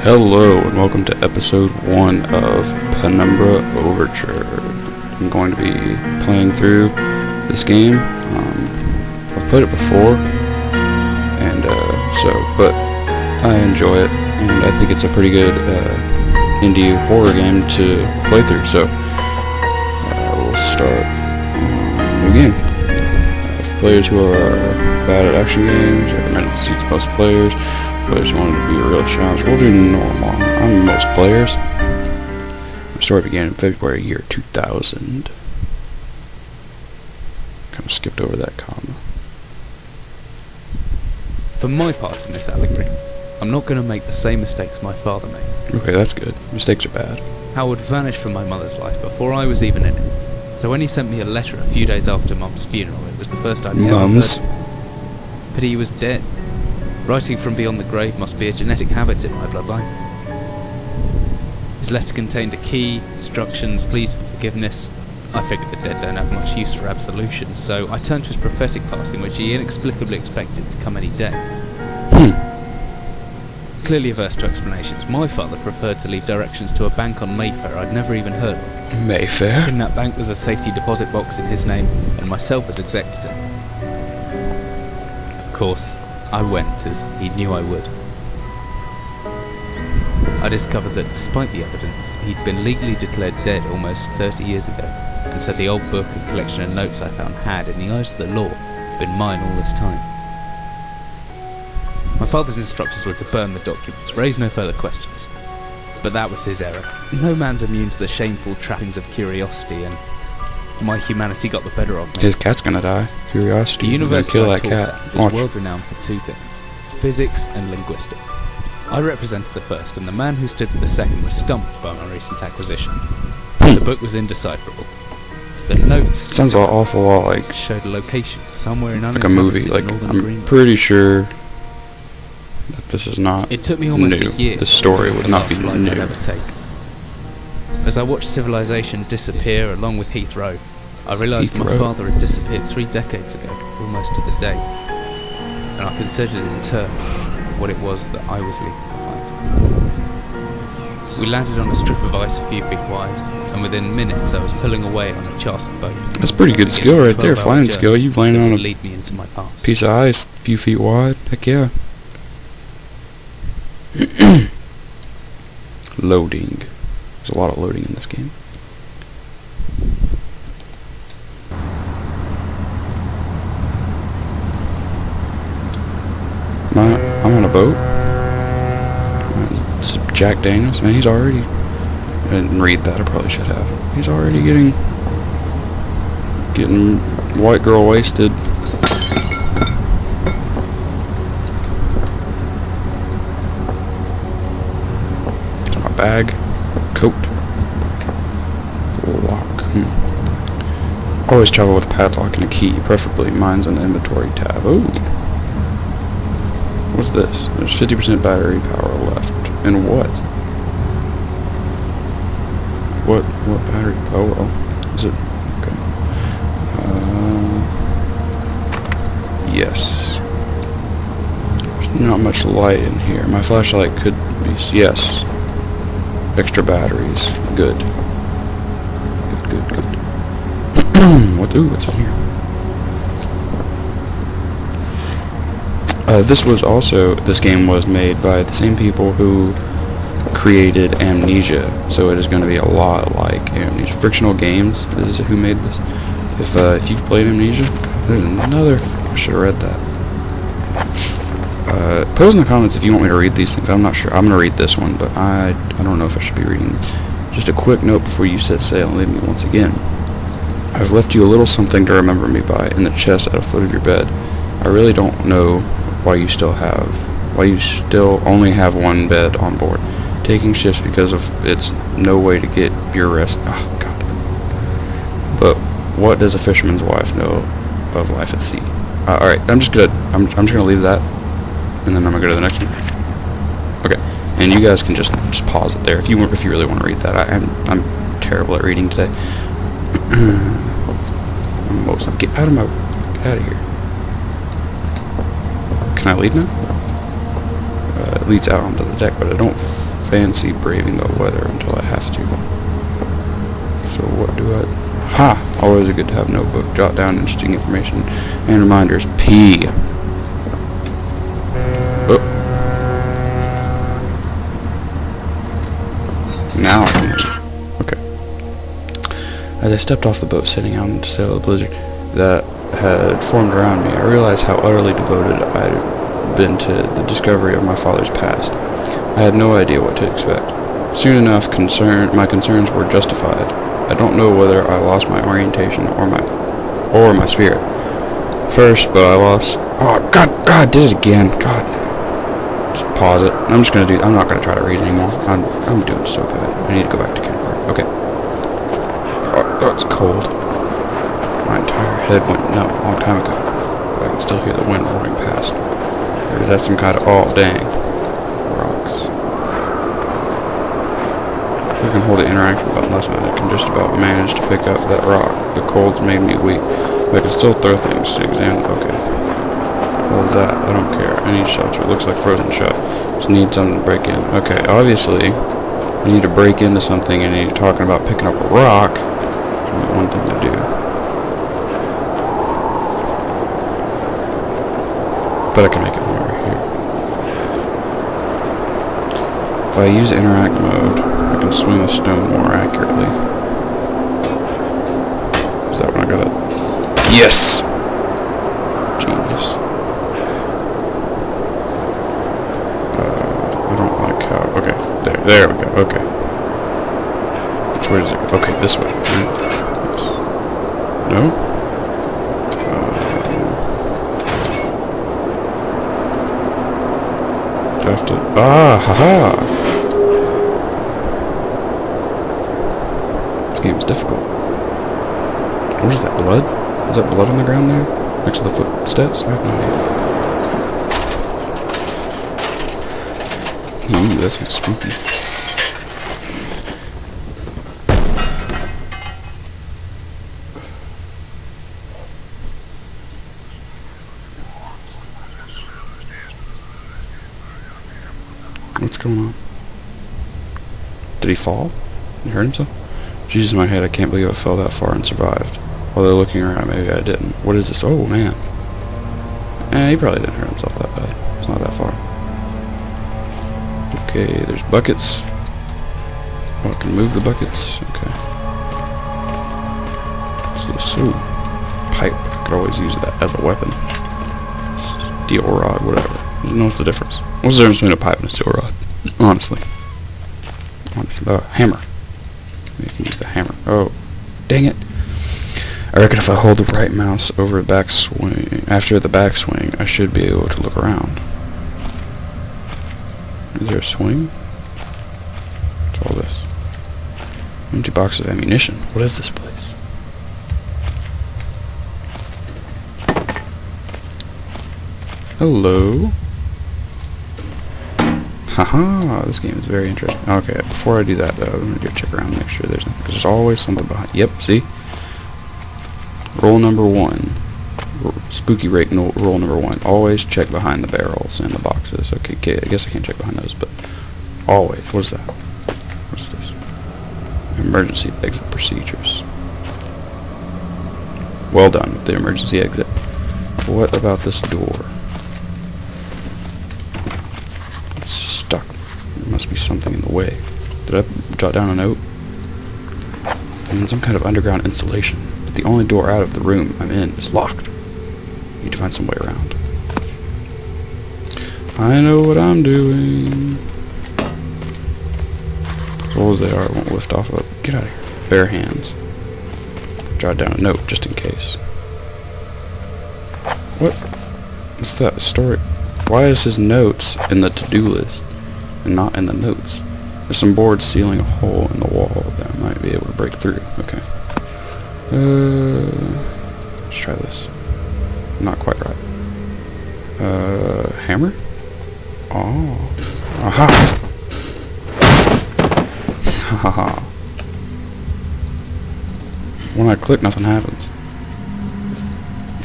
Hello and welcome to episode 1 of Penumbra Overture. I'm going to be playing through this game. I've played it before, and but I enjoy it, and I think it's a pretty good indie horror game to play through. So we'll start new game. For players who are bad at action games, recommended suits most players. Players wanted to be a real challenge. We'll do normal. I'm most players. The story began in February year 2000. Kind of skipped over that comma. For my part in this allegory, I'm not going to make the same mistakes my father made. Okay, that's good. Mistakes are bad. Howard vanished from my mother's life before I was even in it. So when he sent me a letter a few days after Mum's funeral, it was the first I'd ever heard of him. Pity he was dead. Writing from beyond the grave must be a genetic habit in my bloodline. His letter contained a key, instructions, pleas for forgiveness. I figured the dead don't have much use for absolution, so I turned to his prophetic passing, which he inexplicably expected to come any day. Clearly averse to explanations, my father preferred to leave directions to a bank on Mayfair I'd never even heard of. Mayfair? In that bank was a safety deposit box in his name, and myself as executor. Of course, I went as he knew I would. I discovered that despite the evidence, he'd been legally declared dead almost 30 years ago, and so the old book and collection of notes I found had, in the eyes of the law, been mine all this time. My father's instructions were to burn the documents, raise no further questions. But that was his error. No man's immune to the shameful trappings of curiosity, and my humanity got the better of me. His cat's gonna die. Curiosity. The university kill I that taught cat. at was world renowned for two things: physics and linguistics. I represented the first, and the man who stood for the second was stumped by my recent acquisition. The book was indecipherable. The notes Sounds an awful lot like showed a location somewhere in a movie. Like, northern I'm Greenland. pretty sure that this is not It took me almost new. a year. The story to would the not last be flight new. I'd ever take. As I watched civilization disappear along with Heathrow, I realised my Heathrow. father had disappeared 3 decades ago, almost to the day, and I considered in turn what it was that I was leaving behind. We landed on a strip of ice a few feet wide, and within minutes I was pulling away on a chartered boat. That's pretty good skill right there, flying skill. You've landed on a lead me into my past. piece of ice, a few feet wide. Heck yeah. Loading. There's a lot of loading in this game. I'm on a boat. It's Jack Daniels. Man, he's already... I didn't read that. I probably should have. He's already getting white girl wasted. My bag, coat, lock. Always travel with a padlock and a key. Preferably mine's on the inventory tab. Ooh. What's this? There's 50% battery power left. And what? What battery? Oh well. Is it? Okay. Yes. There's not much light in here. My flashlight could be... Yes. Extra batteries. Good. Good. What's in here? This game was made by the same people who created Amnesia, so it is going to be a lot like Amnesia. Frictional Games is who made this. If you've played Amnesia, there's another. I should have read that. Put in the comments if you want me to read these things. I'm not sure. I'm going to read this one, but I don't know if I should be reading this. Just a quick note before you set sail and leave me once again. I've left you a little something to remember me by in the chest at the foot of your bed. I really don't know why you still only have one bed on board. Taking shifts because of it's no way to get your rest. Oh God. But what does a fisherman's wife know of life at sea? All right, I'm just gonna leave that, and then I'm gonna go to the next one. Okay, and you guys can just pause it there if you really want to read that. I'm terrible at reading today. Get out of here. Can I leave now? It leads out onto the deck, but I don't fancy braving the weather until I have to. So what do I... Ha! Always a good to have notebook. Jot down interesting information and reminders. P. Oh. Now I can leave. Okay. As I stepped off the boat sitting out into sail of the blizzard that had formed around me, I realized how utterly devoted I had been to the discovery of my father's past. I had no idea what to expect. Soon enough, my concerns were justified. I don't know whether I lost my orientation or my spirit. First, but I lost... Oh, God, I did it again. God. Just pause it. I'm not gonna try to read anymore. I'm doing so bad. I need to go back to kindergarten. Okay. Oh, it's cold. My entire head went numb a long time ago. But I can still hear the wind roaring past. Or is that some kind of... Oh, dang. Rocks. I can hold the interaction button last night. I can just about manage to pick up that rock. The cold's made me weak. But I can still throw things to examine. Okay. What was that? I don't care. I need shelter. It looks like frozen shut. Just need something to break in. Okay, obviously, you need to break into something and you're talking about picking up a rock. That's one thing to do. But I can make it from over here. If I use interact mode, I can swing the stone more accurately. Is that when I got it? Yes! Genius. I don't like how... Okay, there we go, okay. Which way does it go? Okay, this way. Yes. No? Do I have to... Ah, haha! This game's difficult. What is that, blood? Is that blood on the ground there? Next to the footsteps? I have no idea. Ooh, that sounds spooky. What's going on? Did he fall? He hurt himself? Jesus, in my head, I can't believe I fell that far and survived. While they're looking around, maybe I didn't. What is this? Oh, man. He probably didn't hurt himself that bad. It's not that far. Okay, there's buckets. Oh, I can move the buckets. Okay. What's this? Ooh. Pipe. I could always use that as a weapon. Steel rod, whatever. I don't know what's the difference. What's the difference between a pipe and a steel rod? Honestly. Hammer. You can use the hammer. Oh, dang it. I reckon if I hold the right mouse over the backswing, after the backswing, I should be able to look around. Is there a swing? What's all this? Empty boxes of ammunition. What is this place? Hello? Haha, this game is very interesting. Okay, before I do that though, I'm gonna go check around and make sure there's nothing, because there's always something behind. Yep, see? Rule number 1. Spooky rate rule number 1. Always check behind the barrels and the boxes. Okay, I guess I can't check behind those, but always. What is that? What's this? Emergency exit procedures. Well done with the emergency exit. What about this door? It's stuck. There must be something in the way. Did I jot down a note? And some kind of underground installation. But the only door out of the room I'm in is locked. Need to find some way around. I know what I'm doing. As old as they are, it won't lift off of it. Get out of here. Bare hands. Jot down a note just in case. What? What's that story? Why is his notes in the to-do list and not in the notes? There's some boards sealing a hole in the wall that I might be able to break through. Okay. Let's try this. Not quite right. Hammer? Oh. Aha! Haha. When I click, nothing happens.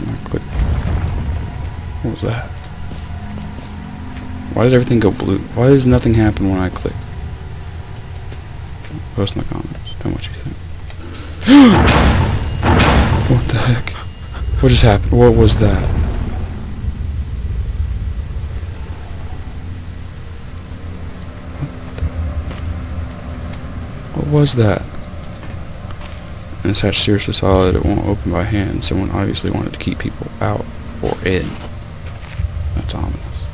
When I click... What was that? Why did everything go blue? Why does nothing happen when I click? Post in the comments. Tell me what you think. What the heck? What just happened? What was that? What was that? And this hatch seriously saw that it won't open by hand. Someone obviously wanted to keep people out or in. That's ominous.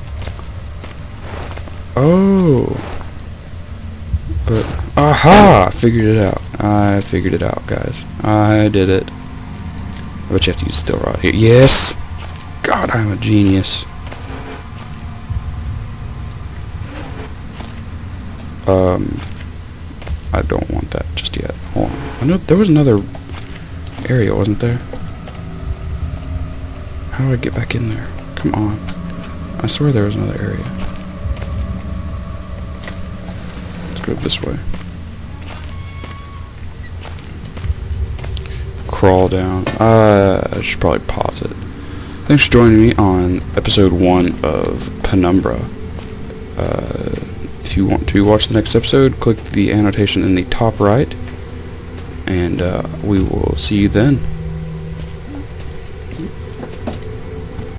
Oh! But, aha! I figured it out. I figured it out, guys. I did it. I bet you have to use steel rod here. Yes! God, I'm a genius. I don't want that just yet. Hold on. I know there was another area, wasn't there? How do I get back in there? Come on. I swear there was another area. Let's go this way. Crawl down. I should probably pause it. Thanks for joining me on episode 1 of Penumbra. If you want to watch the next episode, click the annotation in the top right, and we will see you then.